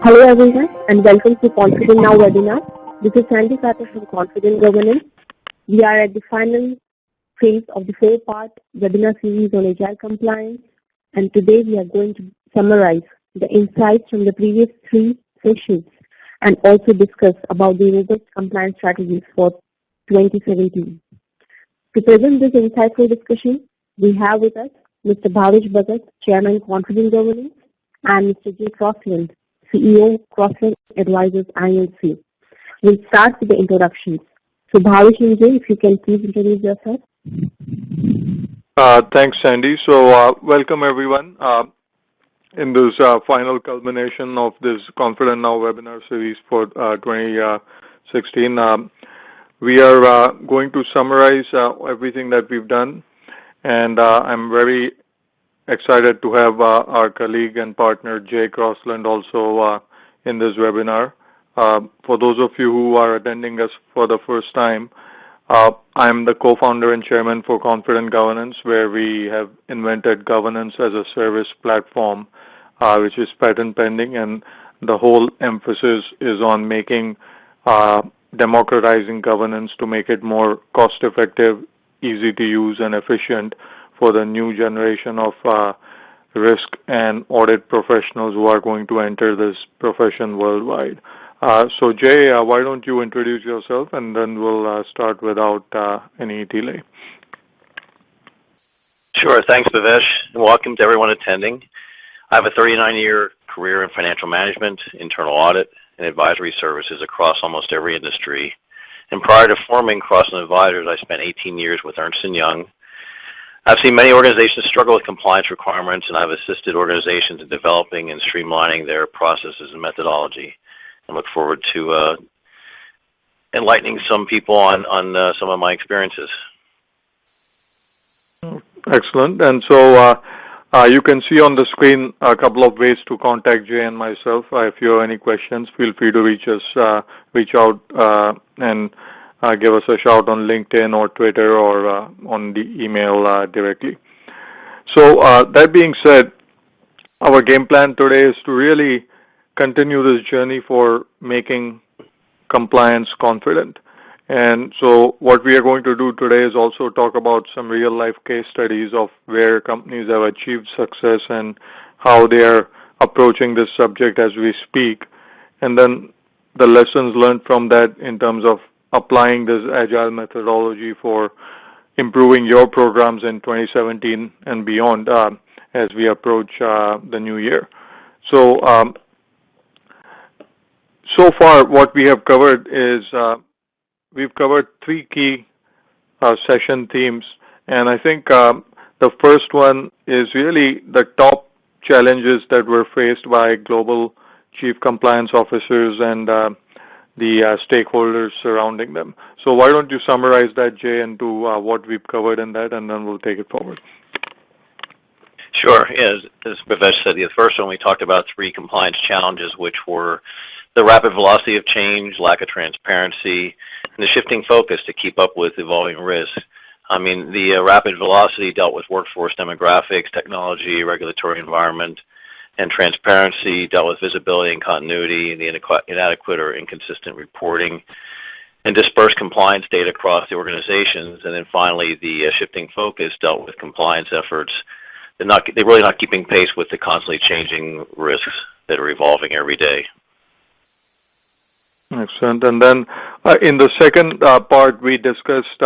Hello everyone and welcome to ConfidentNow webinar. This is Sandy Carter from Confident Governance. We are at the final phase of the 4-part webinar series on Agile compliance, and today we are going to summarize the insights from the previous 3 sessions and also discuss about the robust compliance strategies for 2017. To present this insightful discussion, we have with us Mr. Bhagat, Chairman, Confident Governance, and Mr. J. Crossland, CEO, Crossland Advisors ILC. We'll start with the introductions. So Bhavesh and Jay, if you can please introduce yourself. Thanks, Sandy. So welcome everyone in this final culmination of this ConfidentNow webinar series for 2016. We are going to summarize everything that we've done, and I'm very excited to have our colleague and partner Jay Crossland also in this webinar. For those of you who are attending us for the first time, I'm the co-founder and chairman for Confident Governance, where we have invented governance as a service platform, which is patent pending, and the whole emphasis is on making democratizing governance to make it more cost-effective, easy to use, and efficient for the new generation of risk and audit professionals who are going to enter this profession worldwide. So Jay, why don't you introduce yourself, and then we'll start without any delay. Sure. Thanks, Bhavesh, and welcome to everyone attending. I have a 39-year career in financial management, internal audit, and advisory services across almost every industry. And prior to forming Crossland Advisors, I spent 18 years with Ernst & Young. I've seen many organizations struggle with compliance requirements, and I've assisted organizations in developing and streamlining their processes and methodology. I look forward to enlightening some people on some of my experiences. Excellent. And so you can see on the screen a couple of ways to contact Jay and myself. If you have any questions, feel free to reach out and give us a shout on LinkedIn or Twitter or on the email directly. So that being said, our game plan today is to really continue this journey for making compliance confident. And so what we are going to do today is also talk about some real-life case studies of where companies have achieved success and how they are approaching this subject as we speak, and then the lessons learned from that in terms of applying this Agile methodology for improving your programs in 2017 and beyond as we approach the new year. So, so far what we have covered is we've covered 3 key session themes, and I think the first one is really the top challenges that were faced by global chief compliance officers and the stakeholders surrounding them. So why don't you summarize that, Jay, into what we've covered in that, and then we'll take it forward. Sure. Yeah, as Bhavesh said, the first one we talked about 3 compliance challenges, which were the rapid velocity of change, lack of transparency, and the shifting focus to keep up with evolving risks. I mean, the rapid velocity dealt with workforce demographics, technology, regulatory environment, and transparency dealt with visibility and continuity, and the inadequate or inconsistent reporting, and dispersed compliance data across the organizations. And then finally, the shifting focus dealt with compliance efforts. They're really not keeping pace with the constantly changing risks that are evolving every day. Excellent. And then in the second part, we discussed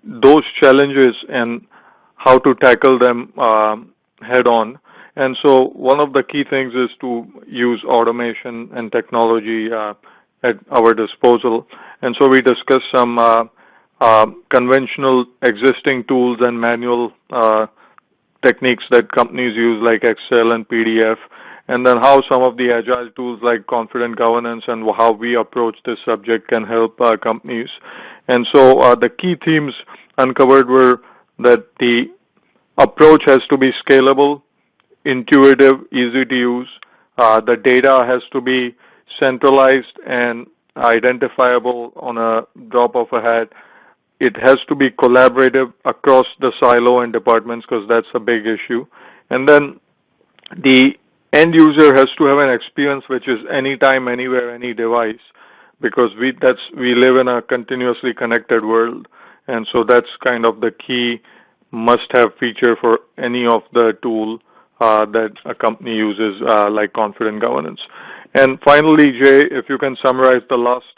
those challenges and how to tackle them head on. And so one of the key things is to use automation and technology at our disposal. And so we discussed some conventional existing tools and manual techniques that companies use like Excel and PDF, and then how some of the Agile tools like Confident Governance and how we approach this subject can help companies. And so the key themes uncovered were that the approach has to be scalable, intuitive, easy to use. The data has to be centralized and identifiable on a drop of a hat. It has to be collaborative across the silo and departments, because that's a big issue. And then the end user has to have an experience which is anytime, anywhere, any device, because we live in a continuously connected world, and so that's kind of the key must-have feature for any of the tool that a company uses, like Confident Governance. And finally, Jay, if you can summarize the last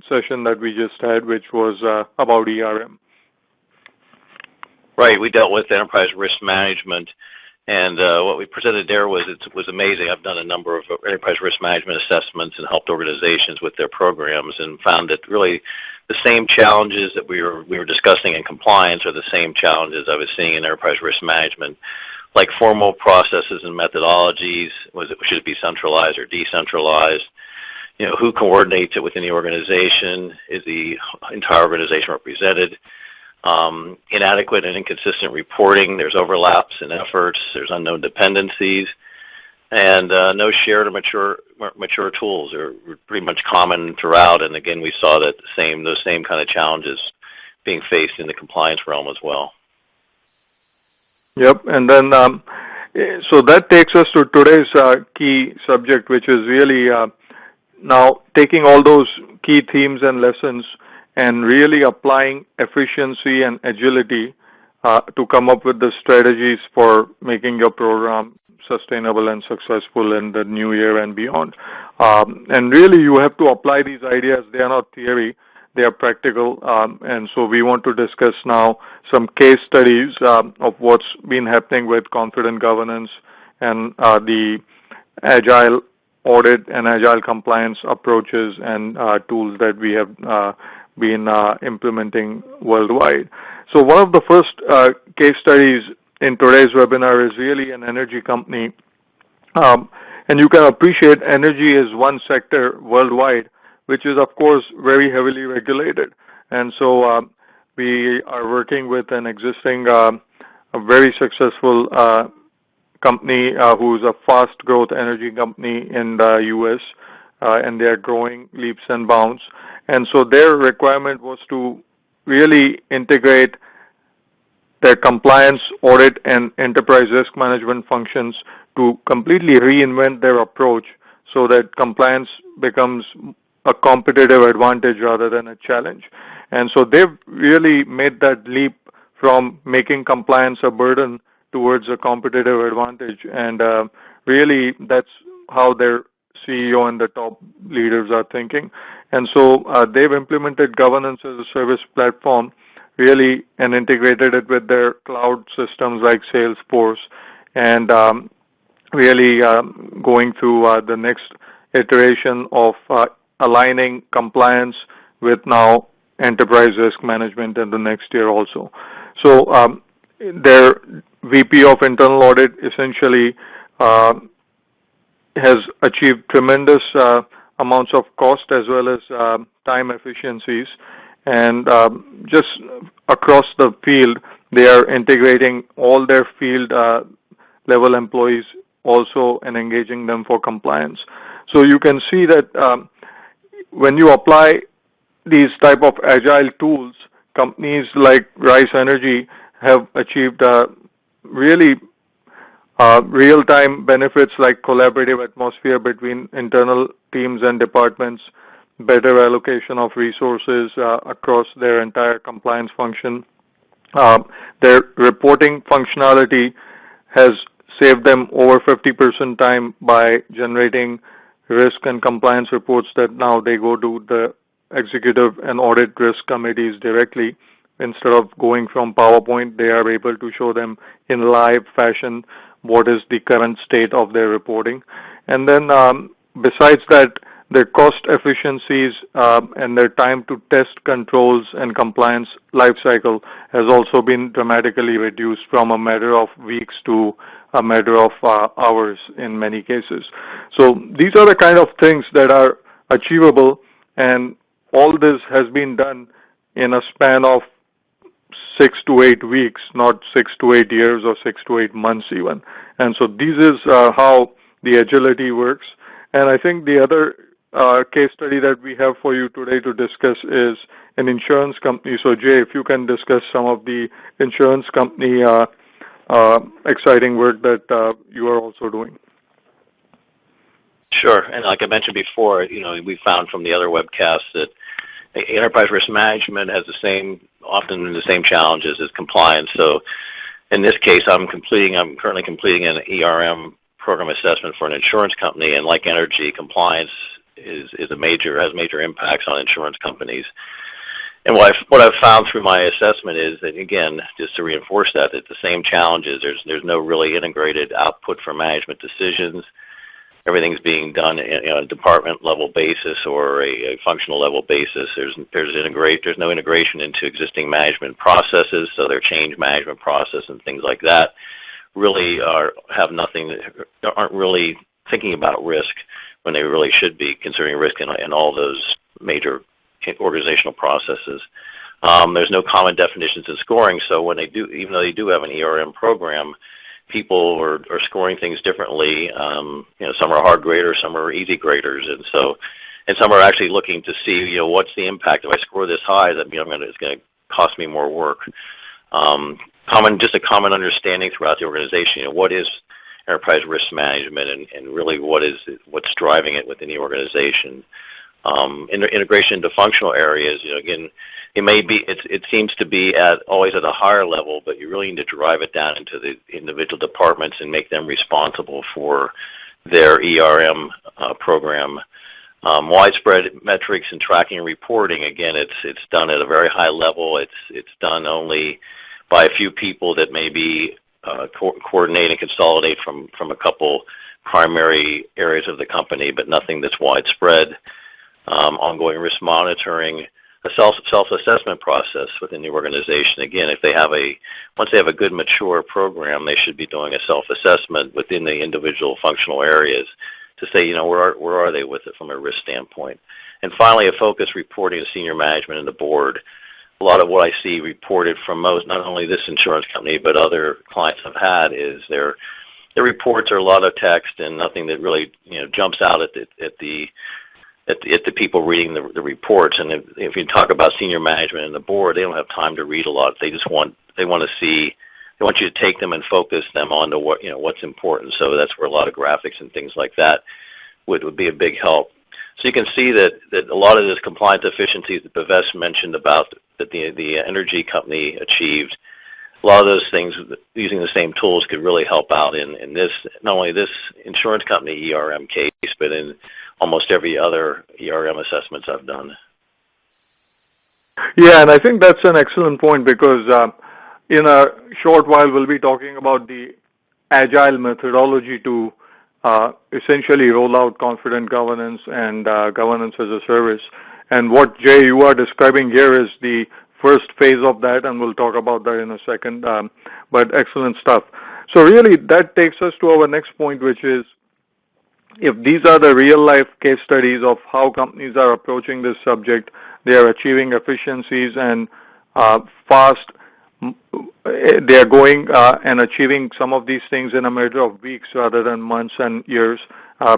session that we just had, which was about ERM. Right, we dealt with enterprise risk management, and what we presented there was amazing. I've done a number of enterprise risk management assessments and helped organizations with their programs, and found that really the same challenges that we were discussing in compliance are the same challenges I was seeing in enterprise risk management, like formal processes and methodologies. Should it be centralized or decentralized? Who coordinates it within the organization? Is the entire organization represented? Inadequate and inconsistent reporting. There's overlaps in efforts. There's unknown dependencies, and no shared or mature tools are pretty much common throughout. And again, we saw that those same kind of challenges being faced in the compliance realm as well. Yep, and then so that takes us to today's key subject, which is really now taking all those key themes and lessons and really applying efficiency and agility to come up with the strategies for making your program sustainable and successful in the new year and beyond. And really you have to apply these ideas. They are not theory, they are practical. And so we want to discuss now some case studies of what's been happening with Confident Governance and the Agile audit and Agile compliance approaches and tools that we have been implementing worldwide. So one of the first case studies in today's webinar is really an energy company. And you can appreciate energy is one sector worldwide, which is of course very heavily regulated. And so we are working with an existing, a very successful company who's a fast growth energy company in the US, and they are growing leaps and bounds. And so their requirement was to really integrate their compliance, audit, and enterprise risk management functions to completely reinvent their approach so that compliance becomes a competitive advantage rather than a challenge. And so they've really made that leap from making compliance a burden towards a competitive advantage. And really that's how their CEO and the top leaders are thinking. And so they've implemented governance as a service platform really and integrated it with their cloud systems like Salesforce, and really going through the next iteration of aligning compliance with now enterprise risk management in the next year also. So their VP of internal audit essentially has achieved tremendous amounts of cost as well as time efficiencies, and just across the field they are integrating all their field level employees also and engaging them for compliance. So you can see that when you apply these type of agile tools, companies like Rice Energy have achieved really real-time benefits like collaborative atmosphere between internal teams and departments, better allocation of resources across their entire compliance function. Their reporting functionality has saved them over 50% time by generating risk and compliance reports that now they go to the executive and audit risk committees directly. Instead of going from PowerPoint, they are able to show them in live fashion what is the current state of their reporting. And then besides that, their cost efficiencies and their time to test controls and compliance lifecycle has also been dramatically reduced from a matter of weeks to a matter of hours in many cases. So these are the kind of things that are achievable, and all this has been done in a span of 6 to 8 weeks, not 6 to 8 years or 6 to 8 months even. And so this is how the agility works. And I think the other case study that we have for you today to discuss is an insurance company. So Jay, if you can discuss some of the insurance company exciting work that you are also doing. Sure, and like I mentioned before, we found from the other webcasts that enterprise risk management has often the same challenges as compliance. So in this case, I'm currently completing an ERM program assessment for an insurance company, and like energy, compliance has major impacts on insurance companies. And what I've found through my assessment is that, again, just to reinforce that, the same challenges. There's no really integrated output for management decisions. Everything's being done on a department level basis or a functional level basis. There's no integration into existing management processes, so their change management process and things like that really aren't really thinking about risk when they really should be considering risk in all those major organizational processes. There's no common definitions of scoring, so when even though they do have an ERM program, people are scoring things differently. Some are hard graders, some are easy graders, and some are actually looking to see, what's the impact. If I score this high, that it's going to cost me more work. Just a common understanding throughout the organization. What is enterprise risk management, and really what's driving it within the organization. Integration into functional areas, again, it seems to be always at a higher level, but you really need to drive it down into the individual departments and make them responsible for their ERM program. Widespread metrics and tracking and reporting, again, it's done at a very high level. It's done only by a few people that maybe coordinate and consolidate from a couple primary areas of the company, but nothing that's widespread. Ongoing risk monitoring, a self-assessment process within the organization. Again, once they have a good mature program, they should be doing a self-assessment within the individual functional areas to say, where are they with it from a risk standpoint. And finally, a focused reporting to senior management and the board. A lot of what I see reported from not only this insurance company, but other clients I've had, is their reports are a lot of text and nothing that really jumps out at the people reading the reports. And if you talk about senior management and the board, they don't have time to read a lot. They want you to take them and focus them onto what's important. So that's where a lot of graphics and things like that would be a big help. So you can see that a lot of this compliance efficiencies that Bhavesh mentioned about that the energy company achieved, a lot of those things using the same tools could really help out in this, not only this insurance company ERM case, but in almost every other ERM assessments I've done. Yeah, and I think that's an excellent point, because in a short while we'll be talking about the Agile methodology to essentially roll out confident governance and governance as a service. And what, Jay, you are describing here is the first phase of that, and we'll talk about that in a second, but excellent stuff. So really that takes us to our next point, which is, if these are the real-life case studies of how companies are approaching this subject, they are achieving efficiencies and fast, they are going and achieving some of these things in a matter of weeks rather than months and years,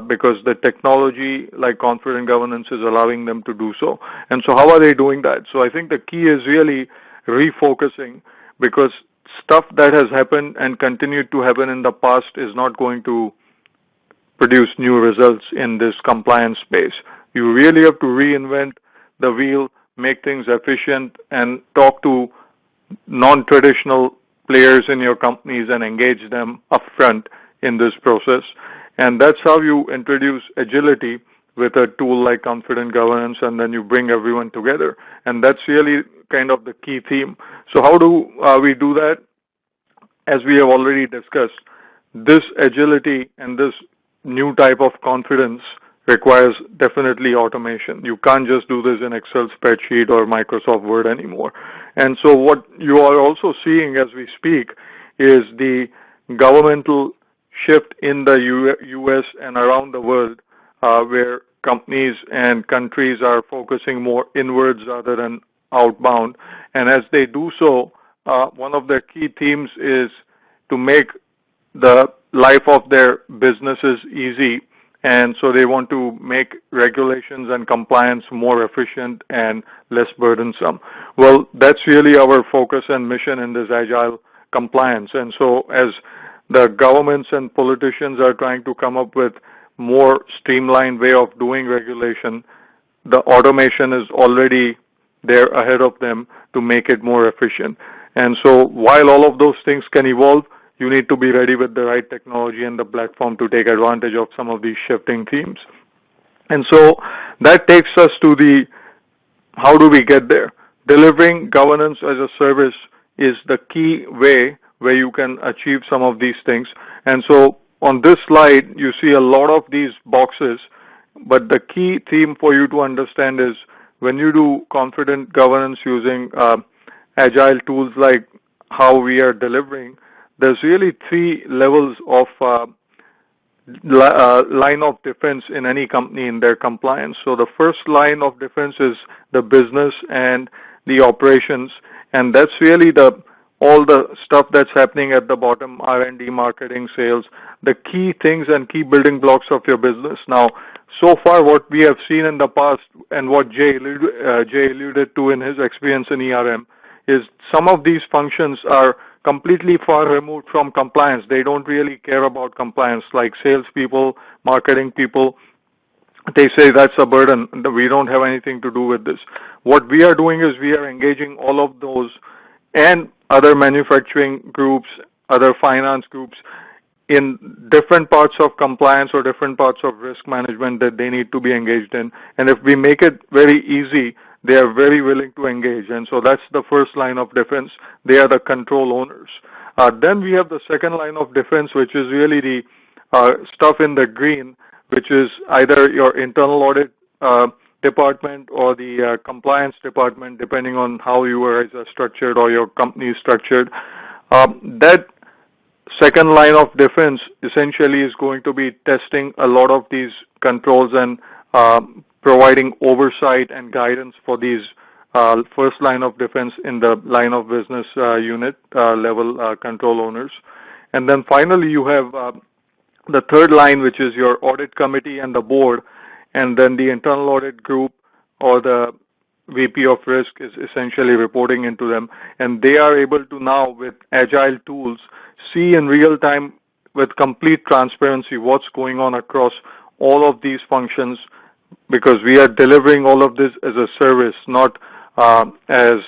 because the technology like confident governance is allowing them to do so. And so how are they doing that? So I think the key is really refocusing, because stuff that has happened and continued to happen in the past is not going to produce new results in this compliance space. You really have to reinvent the wheel, make things efficient, and talk to non-traditional players in your companies and engage them upfront in this process. And that's how you introduce agility with a tool like confident governance, and then you bring everyone together. And that's really kind of the key theme. So how do we do that? As we have already discussed, this agility and this new type of confidence requires definitely automation. You can't just do this in Excel spreadsheet or Microsoft Word anymore. And so what you are also seeing as we speak is the governmental shift in the U.S. and around the world, where companies and countries are focusing more inwards rather than outbound. And as they do so, one of their key themes is to make the life of their businesses easy, and so they want to make regulations and compliance more efficient and less burdensome. Well, that's really our focus and mission in this Agile compliance. And so as the governments and politicians are trying to come up with more streamlined way of doing regulation, the automation is already there ahead of them to make it more efficient. And so while all of those things can evolve, you need to be ready with the right technology and the platform to take advantage of some of these shifting themes. And so that takes us to the how do we get there? Delivering governance as a service is the key way where you can achieve some of these things. And so on this slide, you see a lot of these boxes, but the key theme for you to understand is when you do confident governance using agile tools like how we are delivering, there's really three levels of line of defense in any company in their compliance. So the first line of defense is the business and the operations, and that's really all the stuff that's happening at the bottom, R&D, marketing, sales, the key things and key building blocks of your business. Now, so far what we have seen in the past and what Jay alluded to in his experience in ERM is some of these functions are completely far removed from compliance. They don't really care about compliance, like salespeople, marketing people. They say that's a burden. We don't have anything to do with this. What we are doing is we are engaging all of those and other manufacturing groups, other finance groups in different parts of compliance or different parts of risk management that they need to be engaged in. And if we make it very easy, they are very willing to engage. And so that's the first line of defense. They are the control owners. Then we have the second line of defense, which is really the stuff in the green, which is either your internal audit department or the compliance department, depending on how you are structured or your company is structured. That second line of defense essentially is going to be testing a lot of these controls and providing oversight and guidance for these first line of defense in the line of business unit level control owners. And then finally you have the third line, which is your audit committee and the board, and then the internal audit group or the VP of risk is essentially reporting into them, and they are able to now with agile tools see in real time with complete transparency what's going on across all of these functions, because we are delivering all of this as a service, not as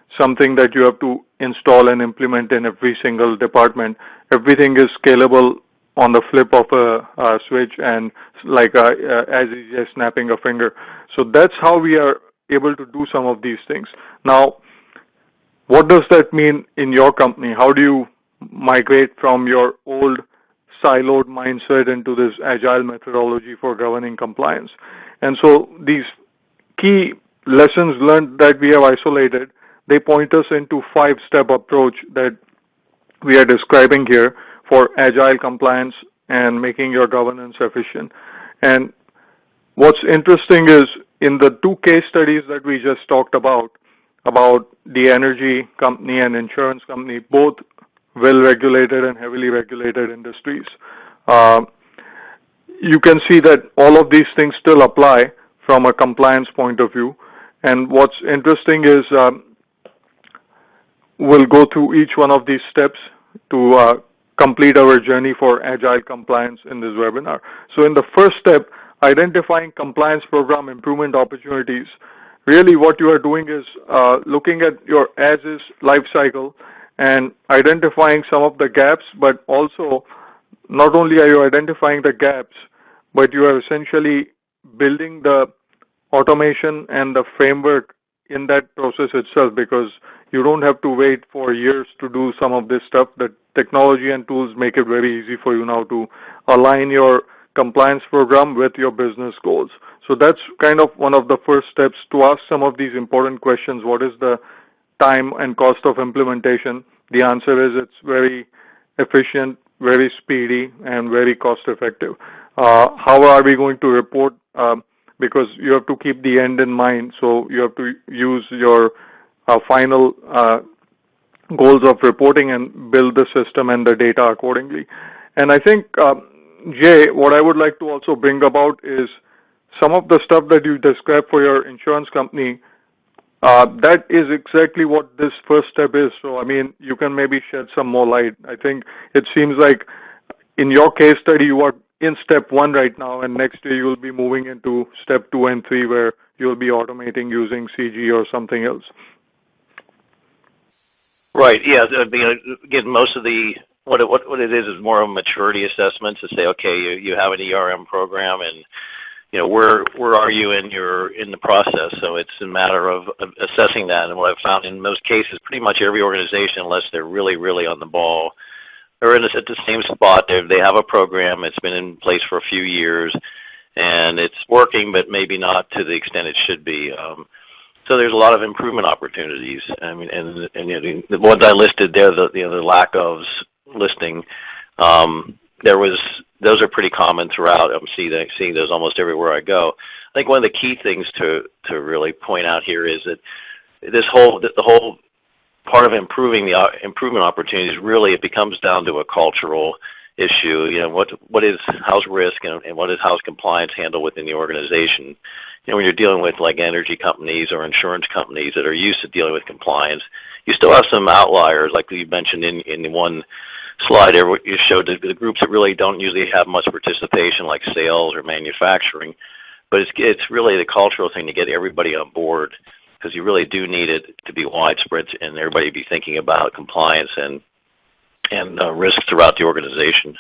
something that you have to install and implement in every single department. Everything is scalable on the flip of a switch and like as easy as snapping a finger. So that's how we are able to do some of these things. Now, what does that mean in your company? How do you migrate from your old siloed mindset into this agile methodology for governing compliance? And so these key lessons learned that we have isolated, they point us into 5-step approach that we are describing here for agile compliance and making your governance efficient. And what's interesting is in the 2 case studies that we just talked about the energy company and insurance company, both well-regulated and heavily regulated industries, you can see that all of these things still apply from a compliance point of view. And what's interesting is we'll go through each one of these steps to complete our journey for agile compliance in this webinar. So in the first step, identifying compliance program improvement opportunities, really what you are doing is looking at your as-is life cycle and identifying some of the gaps, but also not only are you identifying the gaps, but you are essentially building the automation and the framework in that process itself, because you don't have to wait for years to do some of this stuff. The technology and tools make it very easy for you now to align your compliance program with your business goals. So that's kind of one of the first steps to ask some of these important questions. What is the time and cost of implementation? The answer is it's very efficient, very speedy, and very cost effective. How are we going to report? Because you have to keep the end in mind, so you have to use your final goals of reporting and build the system and the data accordingly. And I think, Jay, what I would like to also bring about is some of the stuff that you described for your insurance company. That is exactly what this first step is. So, I mean, you can maybe shed some more light. I think it seems like in your case study, you are in step 1 right now, and next year you will be moving into step 2 and 3 where you'll be automating using CG or something else. Right. Yeah. Again, most of the what it is more of a maturity assessment to say, okay, you have an ERM program, and where are you in the process? So it's a matter of assessing that. And what I've found in most cases, pretty much every organization, unless they're really, really on the ball, they're at the same spot. They have a program. It's been in place for a few years, and it's working, but maybe not to the extent it should be. So there's a lot of improvement opportunities. I mean, and the ones I listed there, the lack of listing, those are pretty common throughout. I'm seeing those almost everywhere I go. I think one of the key things to really point out here is that the whole part of improving the improvement opportunities, really it becomes down to a cultural issue. How's risk and how's compliance handled within the organization? When you're dealing with like energy companies or insurance companies that are used to dealing with compliance, you still have some outliers, like you mentioned in the one slide there. You showed the groups that really don't usually have much participation, like sales or manufacturing. But it's really the cultural thing to get everybody on board, because you really do need it to be widespread and everybody be thinking about compliance and risk throughout the organization.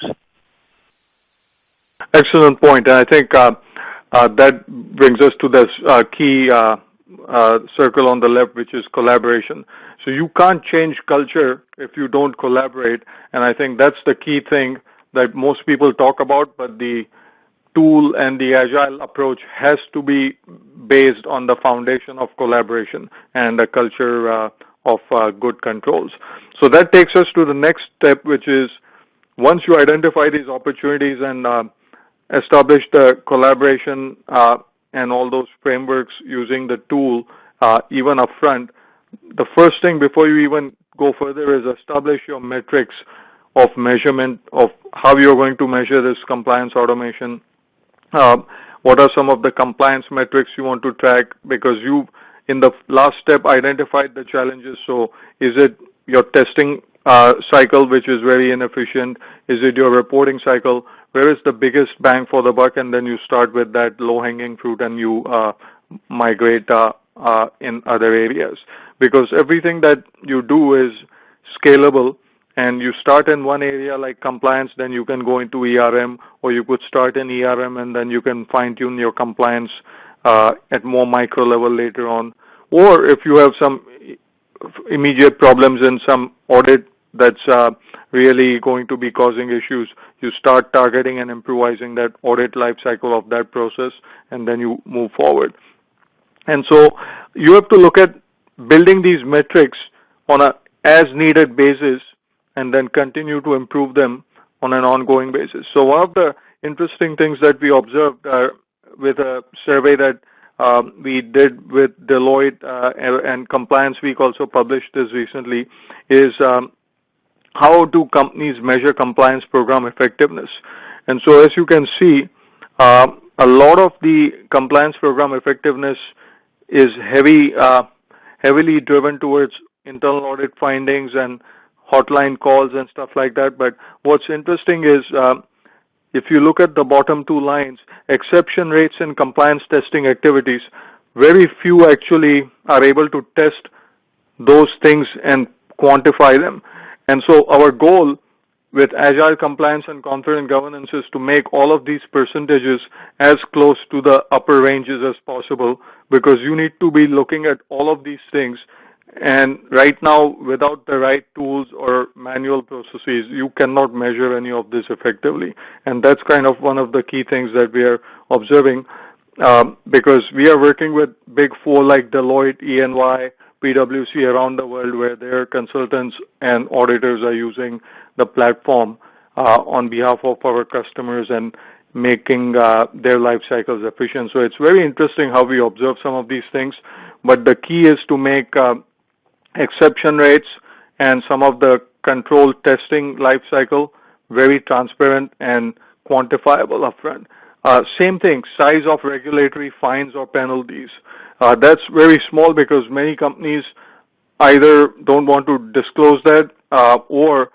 Excellent point. And I think that brings us to this key circle on the left, which is collaboration. So you can't change culture if you don't collaborate. And I think that's the key thing that most people talk about, but the tool and the Agile approach has to be based on the foundation of collaboration and a culture of good controls. So that takes us to the next step, which is once you identify these opportunities and establish the collaboration and all those frameworks using the tool even upfront, the first thing before you even go further is establish your metrics of measurement of how you're going to measure this compliance automation. What are some of the compliance metrics you want to track, because you in the last step identified the challenges. So is it your testing cycle, which is very inefficient? Is it your reporting cycle? Where is the biggest bang for the buck? And then you start with that low-hanging fruit and you migrate in other areas. Because everything that you do is scalable, and you start in one area like compliance, then you can go into ERM, or you could start in ERM and then you can fine-tune your compliance at more micro level later on. Or if you have some immediate problems in some audit that's really going to be causing issues, you start targeting and improvising that audit life cycle of that process, and then you move forward. And so you have to look at building these metrics on a as needed basis and then continue to improve them on an ongoing basis. So one of the interesting things that we observed with a survey that we did with Deloitte and Compliance Week also published this recently is how do companies measure compliance program effectiveness? And so as you can see, a lot of the compliance program effectiveness is heavily driven towards internal audit findings and hotline calls and stuff like that. But what's interesting is if you look at the bottom two lines, exception rates in compliance testing activities, very few actually are able to test those things and quantify them. And so our goal with Agile compliance and confident governance is to make all of these percentages as close to the upper ranges as possible, because you need to be looking at all of these things. And right now, without the right tools or manual processes, you cannot measure any of this effectively. And that's kind of one of the key things that we are observing, because we are working with big four like Deloitte, EY, PwC around the world, where their consultants and auditors are using the platform on behalf of our customers and making their life cycles efficient. So it's very interesting how we observe some of these things. But the key is to make exception rates and some of the control testing life cycle very transparent and quantifiable upfront. Same thing, size of regulatory fines or penalties. That's very small because many companies either don't want to disclose that or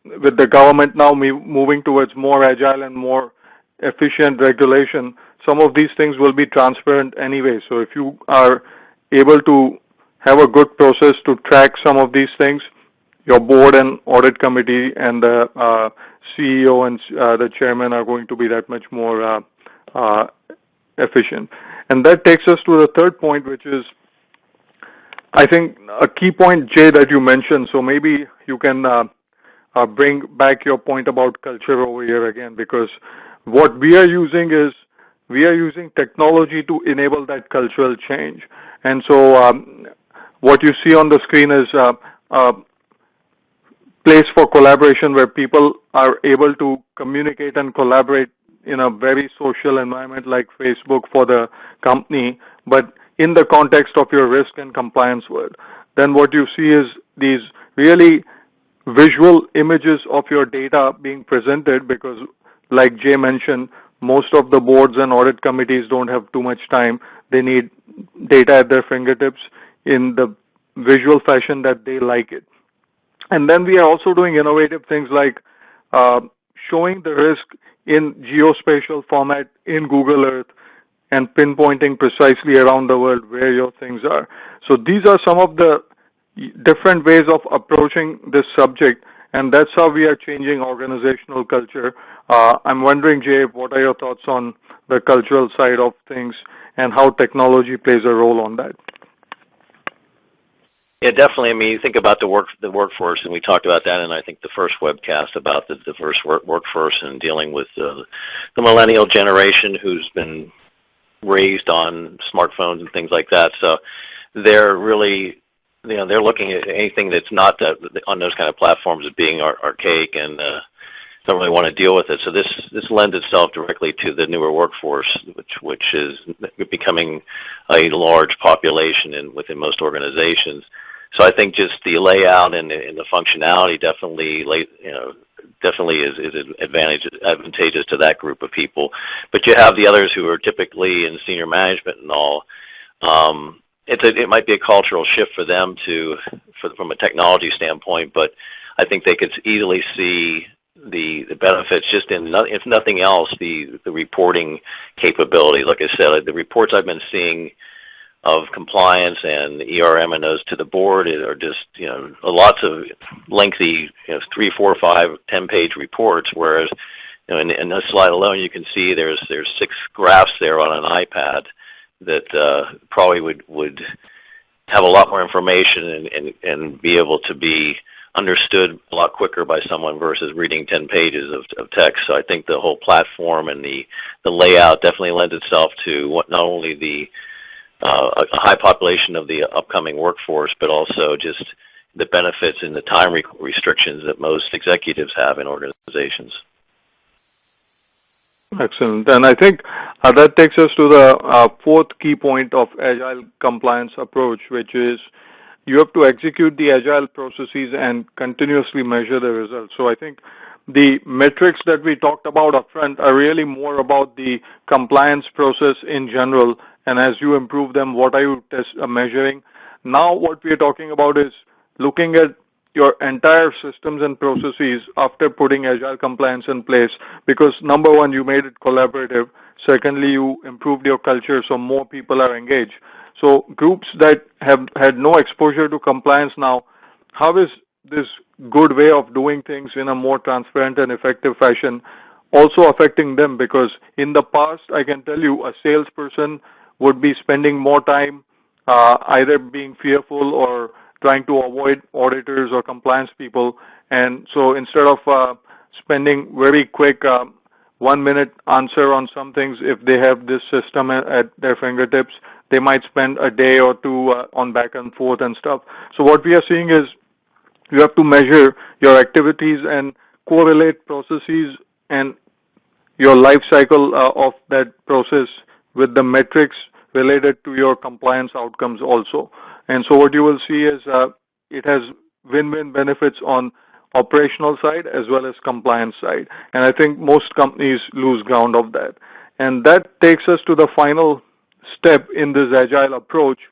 with the government now moving towards more agile and more efficient regulation, some of these things will be transparent anyway. So if you are able to have a good process to track some of these things, your board and audit committee and the CEO and the chairman are going to be that much more efficient. And that takes us to the third point, which is, I think, a key point, Jay, that you mentioned. So maybe you can bring back your point about culture over here again, because what we are using is we are using technology to enable that cultural change. And so what you see on the screen is a place for collaboration where people are able to communicate and collaborate in a very social environment like Facebook for the company, but in the context of your risk and compliance world. Then what you see is these really visual images of your data being presented, because like Jay mentioned, most of the boards and audit committees don't have too much time. They need data at their fingertips in the visual fashion that they like it. And then we are also doing innovative things like showing the risk in geospatial format in Google Earth and pinpointing precisely around the world where your things are. So these are some of the different ways of approaching this subject, and that's how we are changing organizational culture. I'm wondering, Jay, what are your thoughts on the cultural side of things and how technology plays a role on that? Yeah, definitely. I mean, you think about the workforce, and we talked about that in, I think, the first webcast about the diverse workforce and dealing with the millennial generation who's been raised on smartphones and things like that. So they're really, they're looking at anything that's not on those kind of platforms as being archaic and don't really want to deal with it. So this lends itself directly to the newer workforce, which is becoming a large population within most organizations. So I think just the layout and the functionality definitely is advantageous to that group of people. But you have the others who are typically in senior management and all. It might be a cultural shift for them from a technology standpoint, but I think they could easily see the benefits just in, if nothing else, the reporting capability. Like I said, the reports I've been seeing of compliance and ERM and those to the board are just, lots of lengthy, 3, 4, 5, 10-page reports, whereas, in this slide alone, you can see there's 6 graphs there on an iPad that probably would have a lot more information and be able to be understood a lot quicker by someone versus reading 10 pages of text. So I think the whole platform and the layout definitely lends itself to not only a high population of the upcoming workforce, but also just the benefits and the time restrictions that most executives have in organizations. Excellent. And I think that takes us to the fourth key point of Agile compliance approach, which is you have to execute the Agile processes and continuously measure the results. So I think the metrics that we talked about upfront are really more about the compliance process in general, and as you improve them, what are you measuring? Now what we are talking about is looking at your entire systems and processes after putting Agile compliance in place, because number one, you made it collaborative. Secondly, you improved your culture so more people are engaged. So groups that have had no exposure to compliance now, how is this good way of doing things in a more transparent and effective fashion also affecting them? Because in the past, I can tell you, a salesperson would be spending more time either being fearful or trying to avoid auditors or compliance people. And so instead of spending very quick 1-minute answer on some things, if they have this system at their fingertips, they might spend a day or two on back and forth and stuff. So what we are seeing is you have to measure your activities and correlate processes and your life cycle of that process with the metrics related to your compliance outcomes also. And so what you will see is it has win-win benefits on operational side as well as compliance side. And I think most companies lose ground of that. And that takes us to the final step in this Agile approach.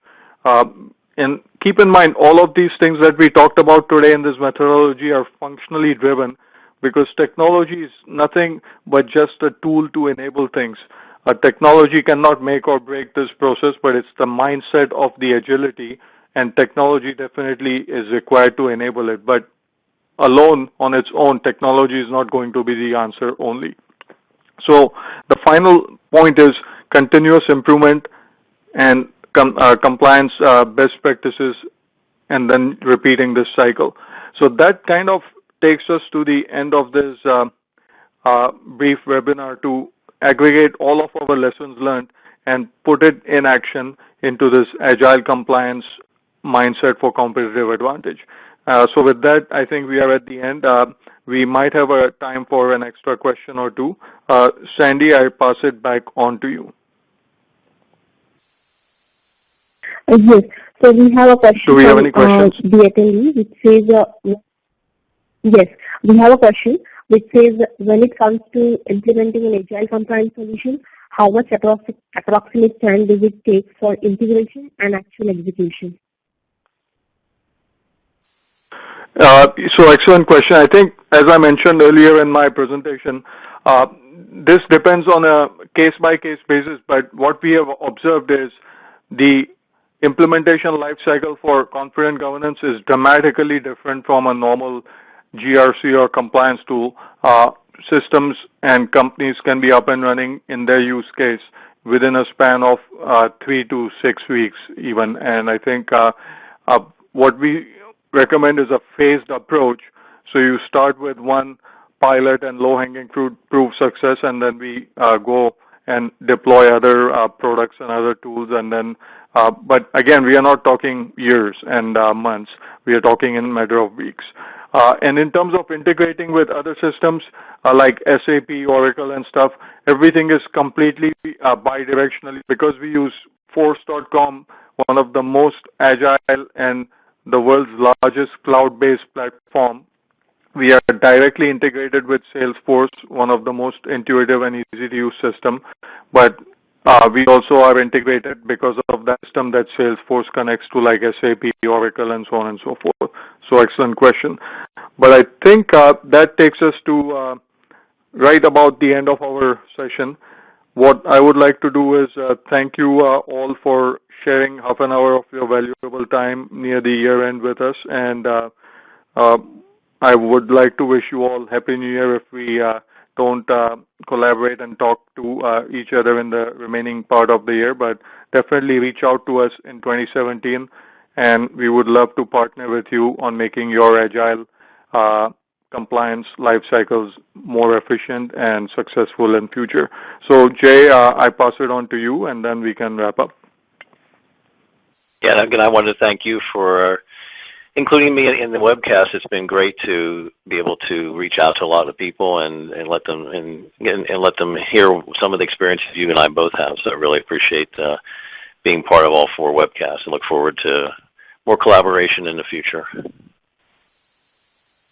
and keep in mind, all of these things that we talked about today in this methodology are functionally driven because technology is nothing but just a tool to enable things. A technology cannot make or break this process, but it's the mindset of the agility, and technology definitely is required to enable it. But alone, on its own, technology is not going to be the answer only. So the final point is continuous improvement and compliance best practices, and then repeating this cycle. So that kind of takes us to the end of this brief webinar to aggregate all of our lessons learned and put it in action into this agile compliance mindset for competitive advantage. So with that, I think we are at the end. We might have a time for an extra question or two. Sandy, I pass it back on to you. Yes. So we have a question Do we have from any questions? the attendee, which says, yes, we have a question which says, when it comes to implementing an agile compliance solution, how much approximate time does it take for integration and actual execution? So excellent question. I think, as I mentioned earlier in my presentation, this depends on a case-by-case basis, but what we have observed is the implementation lifecycle for confident governance is dramatically different from a normal GRC or compliance tool. Systems and companies can be up and running in their use case within a span of 3 to 6 weeks even. And I think what we recommend is a phased approach. So you start with one pilot and low-hanging fruit prove success, and then we go and deploy other products and other tools, and then but again, we are not talking years and months. We are talking in a matter of weeks. And in terms of integrating with other systems like SAP, Oracle, and stuff, everything is completely bidirectionally because we use Force.com, one of the most agile and the world's largest cloud-based platform. We are directly integrated with Salesforce, one of the most intuitive and easy-to-use system, but we also are integrated because of the system that Salesforce connects to, like SAP, Oracle, and so on and so forth. So excellent question. But I think that takes us to right about the end of our session. What I would like to do is thank you all for sharing half an hour of your valuable time near the year end with us, and I would like to wish you all Happy New Year if we don't collaborate and talk to each other in the remaining part of the year, but definitely reach out to us in 2017, and we would love to partner with you on making your agile compliance life cycles more efficient and successful in future. So Jay, I pass it on to you, and then we can wrap up. Yeah, and again, I wanted to thank you for including me in the webcast. It's been great to be able to reach out to a lot of people and let them let them hear some of the experiences you and I both have. So I really appreciate being part of all 4 webcasts, and look forward to more collaboration in the future.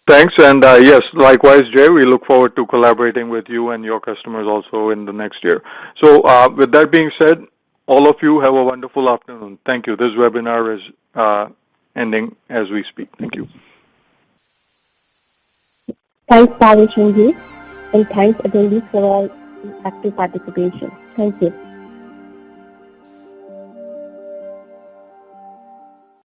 Thanks, and yes, likewise, Jay, we look forward to collaborating with you and your customers also in the next year. So with that being said, all of you have a wonderful afternoon. Thank you. This webinar is ending as we speak. Thank you. Thanks, Bhavesh and Jay, and thanks attendees for all active participation. Thank you.